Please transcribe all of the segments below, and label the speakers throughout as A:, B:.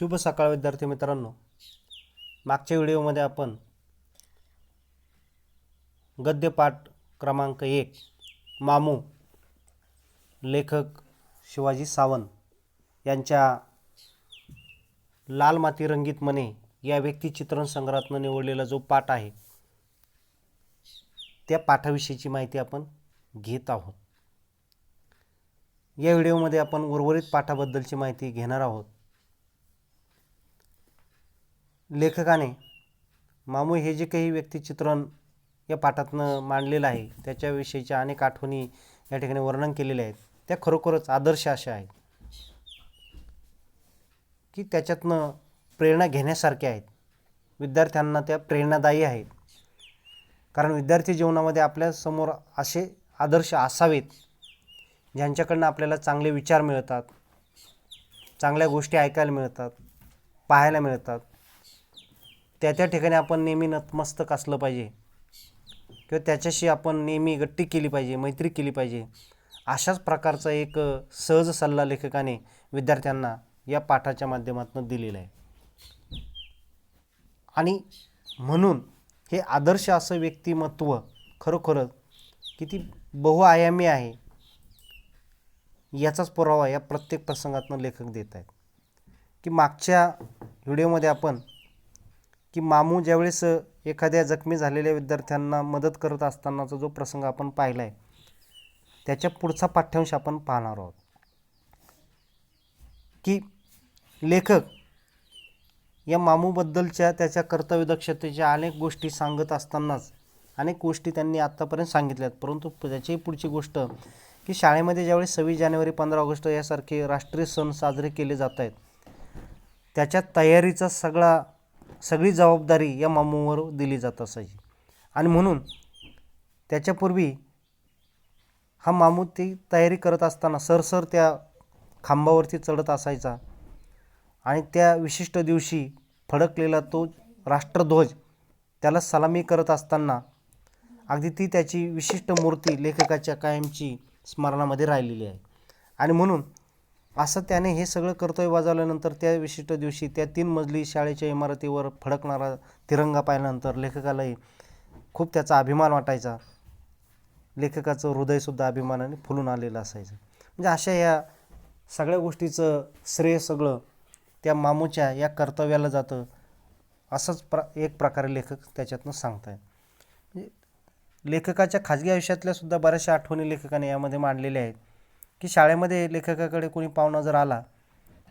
A: शुभ सकाळ विद्यार्थी मित्रांनो. मागच्या व्हिडिओमध्ये आपण गद्यपाठ क्रमांक 1 मामू लेखक शिवाजी सावंत यांच्या लाल माती रंगीत मने या व्यक्तिचित्रण संग्रहातून निवडलेला जो पाठ आहे त्या पाठाविषयीची माहिती आपण घेत आहोत. या व्हिडिओमध्ये आपण उर्वरित पाठाबद्दलची माहिती घेणार आहोत. लेखकाने मामू हे जे काही व्यक्तिचित्रण या पाठातनं मांडलेलं आहे त्याच्याविषयीच्या अनेक आठवणी या ठिकाणी वर्णन केलेले आहेत. त्या खरोखरच आदर्श अशा आहेत की त्याच्यातनं प्रेरणा घेण्यासारख्या आहेत. विद्यार्थ्यांना त्या प्रेरणादायी आहेत. कारण विद्यार्थी जीवनामध्ये आपल्यासमोर असे आदर्श असावेत ज्यांच्याकडनं आपल्याला चांगले विचार मिळतात, चांगल्या गोष्टी ऐकायला मिळतात, पाहायला मिळतात. त्या ठिकाणी आपण नेहमी नतमस्तक असलं पाहिजे किंवा त्याच्याशी आपण नेहमी गट्टी केली पाहिजे, मैत्री केली पाहिजे. अशाच प्रकारचा एक सहज सल्ला लेखकाने विद्यार्थ्यांना या पाठाच्या माध्यमातून दिलेला आहे. आणि म्हणून हे आदर्श असं व्यक्तिमत्व खरोखरच किती बहुआयामी आहे याचाच पुरावा या प्रत्येक प्रसंगातून लेखक देत आहेत. की मागच्या व्हिडिओमध्ये आपण की मामू ज्यावेळेस एखाद्या जखमी झालेल्या विद्यार्थ्यांना मदत करत असतानाचा जो प्रसंग आपण पाहिला आहे त्याच्या पुढचा पाठ्यांश आपण पाहणार आहोत. की लेखक या मामूबद्दलच्या त्याच्या कर्तव्यदक्षतेच्या अनेक गोष्टी सांगत असतानाच अनेक गोष्टी त्यांनी आत्तापर्यंत सांगितल्यात, परंतु त्याची पुढची गोष्ट की शाळेमध्ये ज्यावेळेस 26 जानेवारी 15 ऑगस्ट यासारखे राष्ट्रीय सण साजरे केले जात आहेत त्याच्या तयारीचा सगळी जबाबदारी या मामूवर दिली जात असायची. आणि म्हणून त्याच्यापूर्वी हा मामू ती तयारी करत असताना सरसर त्या खांबावरती चढत असायचा आणि त्या विशिष्ट दिवशी फडकलेला तो राष्ट्रध्वज त्याला सलामी करत असताना अगदी ती त्याची विशिष्ट मूर्ती लेखकाच्या कायमची स्मरणामध्ये राहिलेली आहे. आणि म्हणून असं त्याने हे सगळं कर्तव्य बजावल्यानंतर त्या विशिष्ट दिवशी त्या 3 मजली शाळेच्या इमारतीवर फडकणारा तिरंगा पाहिल्यानंतर लेखकालाही खूप त्याचा अभिमान वाटायचा. लेखकाचं हृदयसुद्धा अभिमानाने फुलून आलेलं असायचं. म्हणजे अशा या सगळ्या गोष्टीचं श्रेय सगळं त्या मामूच्या या कर्तव्याला जातं असंच एक प्रकारे लेखक त्याच्यातनं सांगत आहेत. म्हणजे लेखकाच्या खाजगी आयुष्यातल्या सुद्धा बऱ्याचशा आठवणी लेखकाने यामध्ये मांडलेल्या आहेत. की शाळेमध्ये लेखकाकडे कोणी पाहुणा जर आला,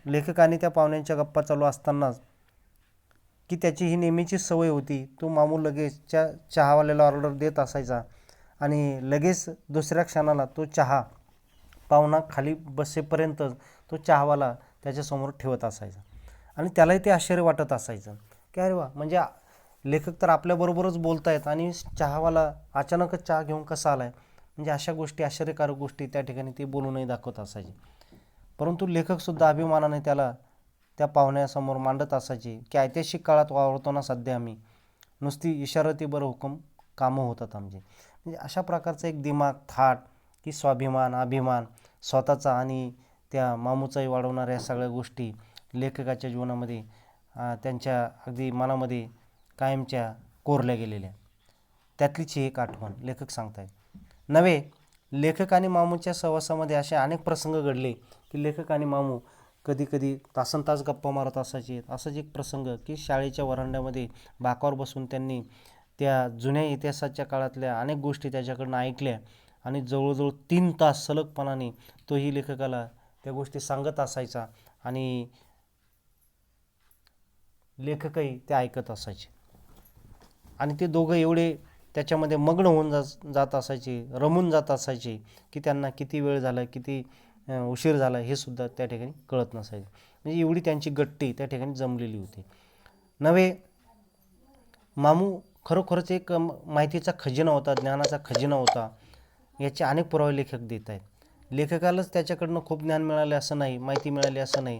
A: लेखकाने त्या पाहुण्यांच्या गप्पा चालू असतानाच की त्याची ही नेहमीची सवय होती, तो मामू लगेच चहावाल्याला ऑर्डर देत असायचा आणि लगेच दुसऱ्या क्षणाला तो चहा पाहुणा खाली बसेपर्यंत तो चहावाला त्याच्यासमोर ठेवत असायचा. आणि त्यालाही ते आश्चर्य वाटत असायचं की अरे वा, म्हणजे लेखक तर आपल्याबरोबरच बोलत आहेत आणि चहावाला अचानकच चहा घेऊन कसा आला आहे. म्हणजे अशा गोष्टी, आश्चर्यकारक गोष्टी त्या ठिकाणी ते बोलूनही दाखवत असायचे. परंतु लेखकसुद्धा अभिमानाने त्याला त्या पाहुण्यासमोर मांडत असायचे की ऐतिहासिक काळात वावरतो ना सध्या आम्ही, नुसती इशारतीबर हुकूम कामं होतात आमचे. म्हणजे अशा प्रकारचा एक दिमाग, थाट की स्वाभिमान, अभिमान स्वतःचा आणि त्या मामूचाही वाढवणाऱ्या सगळ्या गोष्टी लेखकाच्या जीवनामध्ये त्यांच्या अगदी मनामध्ये कायमच्या कोरल्या गेलेल्या. त्यातलीच एक आठवण लेखक सांगतायत. नव्हे, लेखक आणि मामूच्या सहवासामध्ये असे अनेक प्रसंग घडले की लेखक आणि मामू कधीकधी तासनतास गप्पा मारत असायचे. असंच एक प्रसंग की शाळेच्या वरांड्यामध्ये बाकावर बसून त्यांनी त्या जुन्या इतिहासाच्या काळातल्या अनेक गोष्टी त्याच्याकडनं ऐकल्या आणि जवळजवळ 3 तास सलगपणाने तोही लेखकाला त्या गोष्टी सांगत असायचा आणि लेखकही ते ऐकत असायचे. आणि ते दोघं एवढे त्याच्यामध्ये मग्न होऊन जात असायचे, रमून जात असायचे की त्यांना किती वेळ झाला, किती उशीर झाला हे सुद्धा त्या ठिकाणी कळत नसायचं. म्हणजे एवढी त्यांची गट्टी त्या ठिकाणी जमलेली होती. नव्हे, मामू खरोखरच एक माहितीचा खजिना होता, ज्ञानाचा खजिना होता. याचे अनेक पुरावे लेखक देत आहेत. लेखकालाच त्याच्याकडनं खूप ज्ञान मिळाले असं नाही, माहिती मिळाली असं नाही,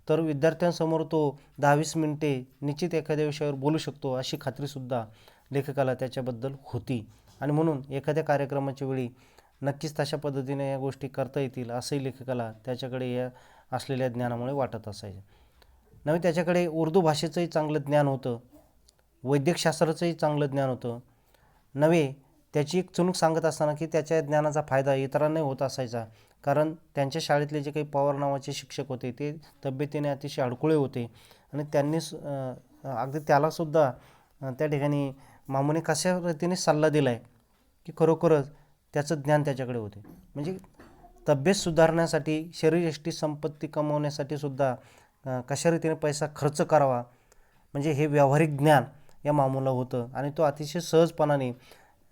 A: तर विद्यार्थ्यांसमोर तो 10-20 मिनिटे निश्चित एखाद्या विषयावर बोलू शकतो अशी खात्रीसुद्धा लेखकाला त्याच्याबद्दल होती. आणि म्हणून एखाद्या कार्यक्रमाच्या वेळी नक्कीच तशा पद्धतीने या गोष्टी करता येतील असंही लेखकाला त्याच्याकडे या असलेल्या ज्ञानामुळे वाटत असायचं. नव्हे त्याच्याकडे उर्दू भाषेचंही चांगलं ज्ञान होतं, वैद्यकशास्त्राचंही चांगलं ज्ञान होतं. नव्हे त्याची एक चुणूक सांगत असताना की त्याच्या ज्ञानाचा फायदा इतरांनाही होत असायचा. कारण त्यांच्या शाळेतले जे काही पवार नावाचे शिक्षक होते ते तब्येतीने अतिशय अडकुळे होते आणि त्यांनी अगदी त्यालासुद्धा त्या ठिकाणी मामूने कशा रीतीने सल्ला दिला आहे की खरोखरच त्याचं ज्ञान त्याच्याकडे होते. म्हणजे तब्येत सुधारण्यासाठी, शरीरयष्टी संपत्ती कमवण्यासाठी सुद्धा कशा रीतीने पैसा खर्च करावा म्हणजे हे व्यावहारिक ज्ञान या मामूला होतं आणि तो अतिशय सहजपणाने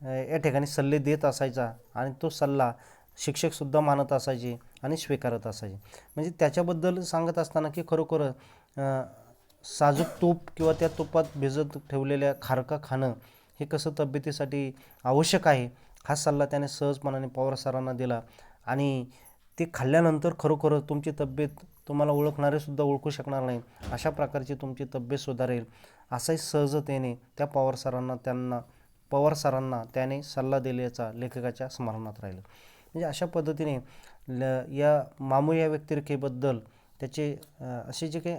A: या ठिकाणी सल्ले देत असायचा आणि तो सल्ला शिक्षकसुद्धा मानत असायचे आणि स्वीकारत असायचे. म्हणजे त्याच्याबद्दल सांगत असताना की खरोखर साजूक तूप किंवा त्या तुपात भिजत ठेवलेल्या खारका खाणं हे कसं तब्येतीसाठी आवश्यक आहे हा सल्ला त्याने सहजपणाने पवार सरांना दिला आणि ते खाल्ल्यानंतर खरोखरच तुमची तब्येत तुम्हाला ओळखणारेसुद्धा ओळखू शकणार नाही अशा प्रकारची तुमची तब्येत सुधारेल असाही सहजतेने त्या पवार सरांना त्याने सल्ला दिल्याचा लेखकाच्या स्मरणात राहिलं. म्हणजे अशा पद्धतीने या मामू या व्यक्तिरेखेबद्दल त्याचे असे जे काही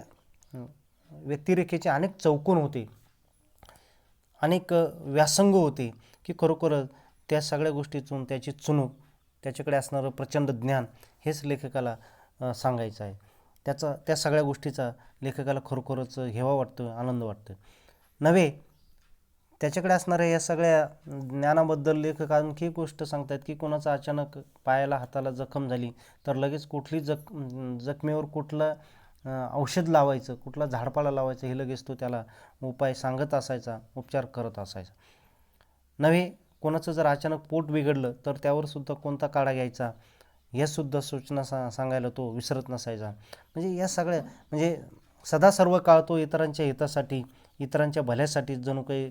A: व्यक्तिरेखेचे अनेक चौकोन होते, अनेक व्यासंग होते की खरोखरच त्या सगळ्या गोष्टीतून त्याची चुणूक, त्याच्याकडे असणारं प्रचंड ज्ञान हेच लेखकाला सांगायचं आहे. त्या सगळ्या गोष्टीचा लेखकाला खरोखरच हेवा वाटतं, आनंद वाटतं. नव्हे त्याच्याकडे असणाऱ्या या सगळ्या ज्ञानाबद्दल लेखक आणखी गोष्ट सांगतात की कोणाचं अचानक पायाला हाताला जखम झाली तर लगेच कुठली जखमेवर कुठलं औषध लावायचं, कुठला झाडपाला लावायचं हे लगेच तो त्याला उपाय सांगत असायचा, उपचार करत असायचा. नव्हे कोणाचं जर अचानक पोट बिघडलं तर त्यावर सुद्धा कोणता काढा घ्यायचा हे सुद्धा सूचना सांगायला तो विसरत नसायचा. म्हणजे या सगळ्या म्हणजे सदा सर्व काळ तो इतरांच्या हितासाठी, इतरांच्या भल्यासाठी जणू काही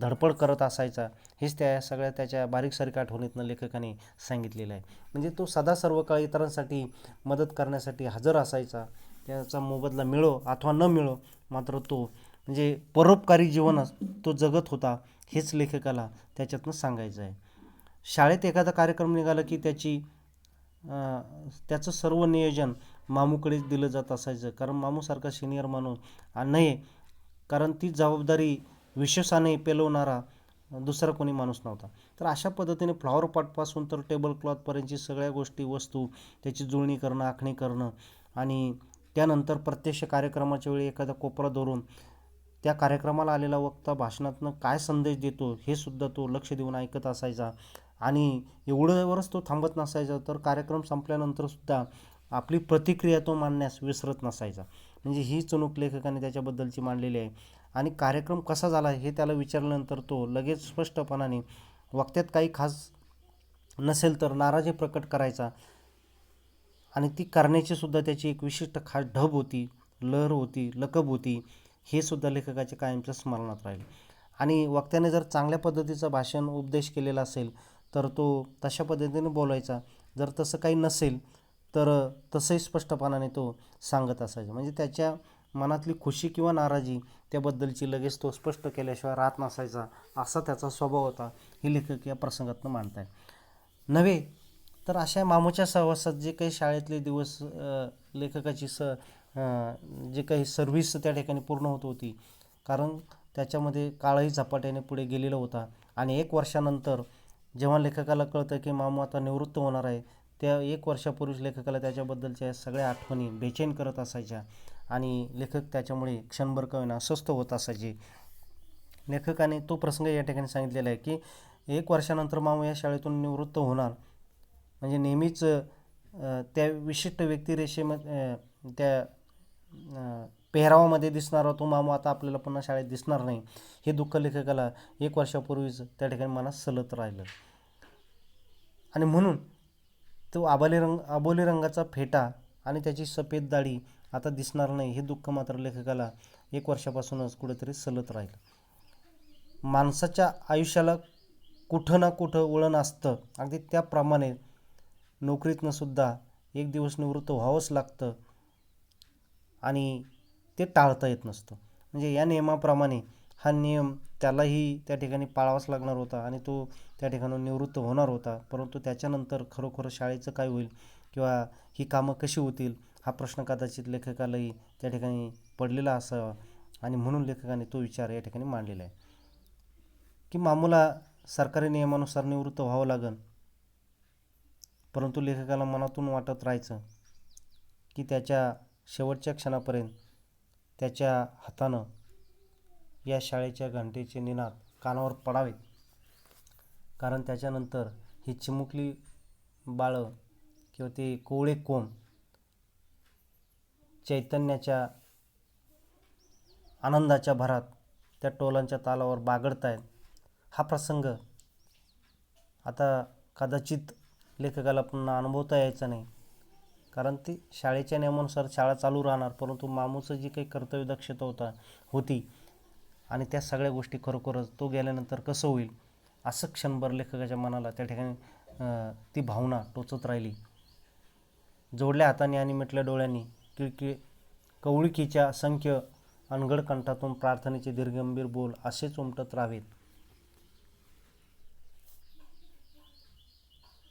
A: धडपड करत असायचा. हेच त्या सगळ्या त्याच्या बारीकसारीक आठवणीतनं लेखकाने सांगितलेलं आहे. म्हणजे तो सदा सर्व काळ इतरांसाठी मदत करण्यासाठी हजर असायचा. त्याचा मोबदला मिळो अथवा न मिळो मात्र तो म्हणजे परोपकारी जीवन तो जगत होता हेच लेखकाला त्याच्यातनं सांगायचं आहे. शाळेत एखादा कार्यक्रम निघाला की त्याचं सर्व नियोजन मामूकडेच दिलं जात असायचं. कारण मामूसारखा सिनियर माणूस नाही, कारण ती जबाबदारी विश्वासाने पेलवणारा दुसरा कोणी माणूस नव्हता. तर अशा पद्धतीने फ्लॉवर पॉटपासून तर टेबल क्लॉथपर्यंतची सगळ्या गोष्टी, वस्तू त्याची जुळणी करणं, आखणी करणं आणि त्यानंतर प्रत्यक्ष कार्यक्रमाच्या वेळी एखादा कोपरा धरून त्या कार्यक्रमाला आलेला वक्ता भाषणातनं काय संदेश देतो हे सुद्धा तो लक्ष देऊन ऐकत असायचा. आणि एवढ्यावरच तो थांबत नसायचा, तर कार्यक्रम संपल्यानंतर सुद्धा आपली प्रतिक्रिया तो मांडण्यास विसरत नसायचा. म्हणजे ही चुणूक लेखकाने त्याच्याबद्दलची मांडलेली आहे. आणि कार्यक्रम कसा झाला हे त्याला विचारल्यानंतर तो लगेच स्पष्टपणाने वक्त्यात काही खास नसेल तर नाराजी प्रकट करायचा आणि ती करण्याची सुद्धा त्याची एक विशिष्ट खास ढब होती, लहर होती, लकब होती. हे सुद्धा लेखकाच्या कायमच्या स्मरणात राहील. आणि वक्त्याने जर चांगल्या पद्धतीचा भाषण उपदेश केलेला असेल तर तो तशा पद्धतीने बोलायचा. जर तसं काही नसेल तर तसंही स्पष्टपणाने तो सांगत असायचा. म्हणजे त्याच्या मनातली खुशी किंवा नाराजी त्याबद्दलची लगेच तो स्पष्ट केल्याशिवाय राहत नसायचा, असा त्याचा स्वभाव होता. हे लेखक या प्रसंगातून मांडताय. नव्हे तर अशा मामूच्या सहवासात जे काही शाळेतले दिवस लेखकाची जे काही सर्व्हिस त्या ठिकाणी पूर्ण होत होती, कारण त्याच्यामध्ये काळही झपाट्याने पुढे गेलेला होता. आणि 1 वर्षानंतर जेव्हा लेखकाला कळतं की मामू आता निवृत्त होणार आहे, त्या 1 वर्षापूर्वीच लेखकाला त्याच्याबद्दलच्या सगळ्या आठवणी बेचैन करत असायच्या आणि लेखक त्याच्यामुळे क्षणभर का होईना अस्वस्थ होत असायचे. लेखकाने तो प्रसंग या ठिकाणी सांगितलेला आहे की 1 वर्षानंतर मामू या शाळेतून निवृत्त होणार म्हणजे नेहमीच त्या विशिष्ट व्यक्तिरेषेमध्ये त्या पेहरावामध्ये दिसणारा तो मामू आता आपल्याला पुन्हा शाळेत दिसणार नाही, हे दुःख लेखकाला 1 वर्षापूर्वीच त्या ठिकाणी मनात सलत राहिलं. आणि म्हणून तो आबोली रंगाचा फेटा आणि त्याची सफेद दाढी आता दिसणार नाही हे दुःख मात्र लेखकाला 1 वर्षापासूनच कुठेतरी सलत राहिलं. माणसाच्या आयुष्याला कुठं ना कुठं वळण असतं, अगदी त्याप्रमाणे नोकरीतनं सुद्धा एक दिवस निवृत्त व्हावंच लागतं आणि ते टाळता येत नसतं. म्हणजे या नियमाप्रमाणे हा नियम त्यालाही त्या ठिकाणी पाळावाच लागणार होता आणि तो त्या ठिकाणून निवृत्त होणार होता. परंतु त्याच्यानंतर खरोखर शाळेचं काय होईल किंवा ही कामं कशी होतील हा प्रश्न कदाचित लेखकालाही त्या ठिकाणी पडलेला असावा आणि म्हणून लेखकाने तो विचार या ठिकाणी मांडलेला आहे की मामूला सरकारी नियमानुसार निवृत्त व्हावं लागेल, परंतु लेखकाला मनातून वाटत राहायचं की त्याच्या शेवटच्या क्षणापर्यंत त्याच्या हातानं या शाळेच्या घंटेचे निनाद कानावर पडावेत, कारण त्याच्यानंतर ही चिमुकली बाळं किंवा ते कोवळे कोंब चैतन्याच्या आनंदाच्या भरात त्या टोलांच्या तालावर बागडतायत. हा प्रसंग आता कदाचित लेखकाला पुन्हा अनुभवता यायचा नाही, कारण ती शाळेच्या नियमानुसार शाळा चालू राहणार, परंतु मामूचं जी काही कर्तव्यदक्षता होती आणि त्या सगळ्या गोष्टी खरोखरच तो गेल्यानंतर कसं होईल असं क्षणभर लेखकाच्या मनाला त्या ठिकाणी ती भावना टोचत राहिली. जोडल्या हाताने आणि मिटल्या डोळ्यांनी कवळिकीच्या असंख्य अनगढ कंठातून प्रार्थनेचे दीर्घगंभीर बोल असेच उमटत राहावेत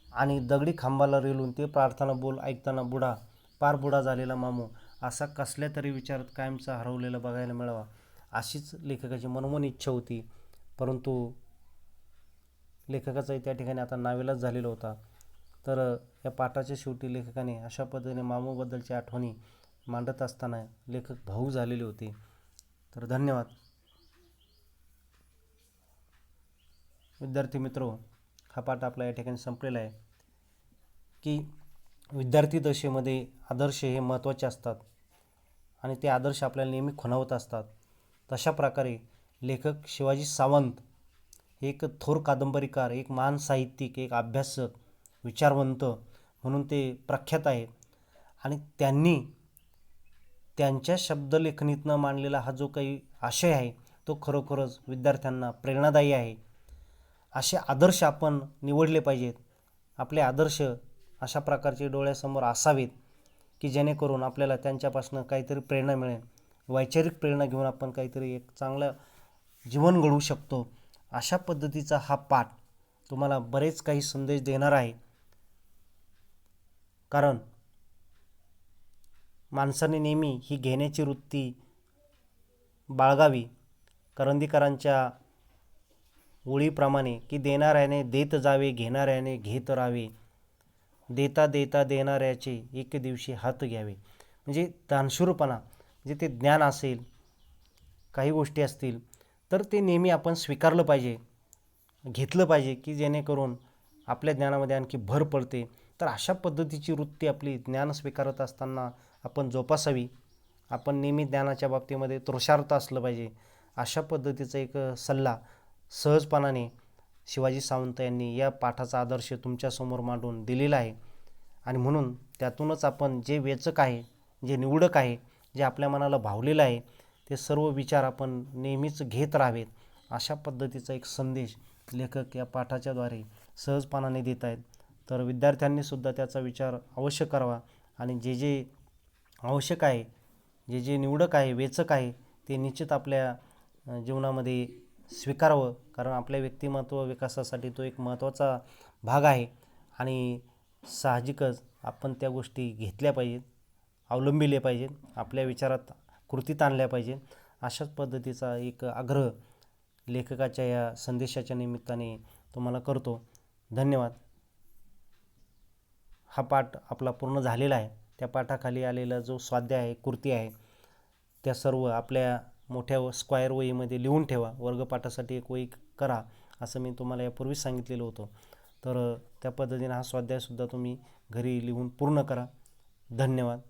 A: आणि दगडी खांबाला रेलून ते प्रार्थना बोल ऐकताना पार बुडा झालेला मामू असा कसल्या तरी विचारात कायमचा हरवलेला बघायला मिळावा, अशीच लेखकाची मनोमन इच्छा होती. परंतु लेखकाचाही त्या ठिकाणी आता नाविलाज झालेला होता. तर या पाठाच्या शेवटी लेखकाने अशा पद्धतीने मामूबद्दलच्या आठवणी मांडत असताना लेखक भावूक झालेले होते. तर धन्यवाद. विद्यार्थी मित्रो, हा पाठ आपला या ठिकाणी संपलेला आहे की विद्यार्थी दशेमध्ये आदर्श हे महत्त्वाचे असतात आणि ते आदर्श आपल्याला नेहमी खुणावत असतात. तशा प्रकारे लेखक शिवाजी सावंत हे एक थोर कादंबरीकार, एक महान साहित्यिक, एक अभ्यासक, विचारवंत म्हणून ते प्रख्यात आहेत आणि त्यांनी त्यांच्या शब्दलेखनीतनं मांडलेला हा जो काही आशय आहे तो खरोखरच विद्यार्थ्यांना प्रेरणादायी आहे. असे आदर्श आपण निवडले पाहिजेत. आपले आदर्श अशा प्रकारचे डोळ्यासमोर असावेत की जेणेकरून आपल्याला त्यांच्यापासून काहीतरी प्रेरणा मिळेल, वैचारिक प्रेरणा घेऊन आपण काहीतरी एक चांगलं जीवन घडवू शकतो. अशा पद्धतीचा हा पाठ तुम्हाला बरेच काही संदेश देणार आहे. कारण माणसाने नेहमी ही घेण्याची वृत्ती बाळगावी. करंदीकरांच्या ओळीप्रमाणे की देणाऱ्याने देत जावे, घेणाऱ्याने घेत राहावे, देता देता देणाऱ्याचे एक दिवशी हात घ्यावे. म्हणजे दानशूरपणा, म्हणजे ते ज्ञान असेल, काही गोष्टी असतील तर ते नेहमी आपण स्वीकारलं पाहिजे, घेतलं पाहिजे की जेणेकरून आपल्या ज्ञानामध्ये आणखी भर पडते. तर अशा पद्धतीची वृत्ती आपली ज्ञान स्वीकारत असताना आपण जोपासावी. आपण नेहमी ज्ञानाच्या बाबतीमध्ये तृषार्थ असलं पाहिजे. अशा पद्धतीचा एक सल्ला सहजपणाने शिवाजी सावंत यांनी या पाठाचा आदर्श तुमच्यासमोर मांडून दिलेला आहे आणि म्हणून त्यातूनच आपण जे वेचक आहे, जे निवडक आहे, जे आपल्या मनाला भावलेलं आहे ते सर्व विचार आपण नेहमीच घेत राहावेत. अशा पद्धतीचा एक संदेश लेखक या पाठाच्याद्वारे सहजपणाने देत आहेत. तर विद्यार्थ्यांनीसुद्धा त्याचा विचार अवश्य करावा आणि जे जे आवश्यक आहे, जे जे निवडक आहे, वेचक आहे ते निश्चित आपल्या जीवनामध्ये स्वीकारावं, कारण आपल्या व्यक्तिमत्व विकासासाठी तो एक महत्त्वाचा भाग आहे आणि साहजिकच आपण त्या गोष्टी घेतल्या पाहिजेत, अवलंबिले पाहिजेत, आपल्या विचारात कृतीत आणल्या पाहिजेत. अशाच पद्धतीचा एक आग्रह लेखकाच्या या संदेशाच्या निमित्ताने तुम्हाला करतो. धन्यवाद. हा पाठ आपला पूर्ण झालेला आहे. त्या पाठाखाली आलेला जो स्वाध्याय आहे, कृती आहे, त्या सर्व आपल्या मोठ्या स्क्वायर वहीमध्ये लिहून ठेवा. वर्गपाठासाठी एक वही करा असं मी तुम्हाला यापूर्वीच सांगितलेलं होतं. तर त्या पद्धतीने हा स्वाध्यायसुद्धा तुम्ही घरी लिहून पूर्ण करा. धन्यवाद.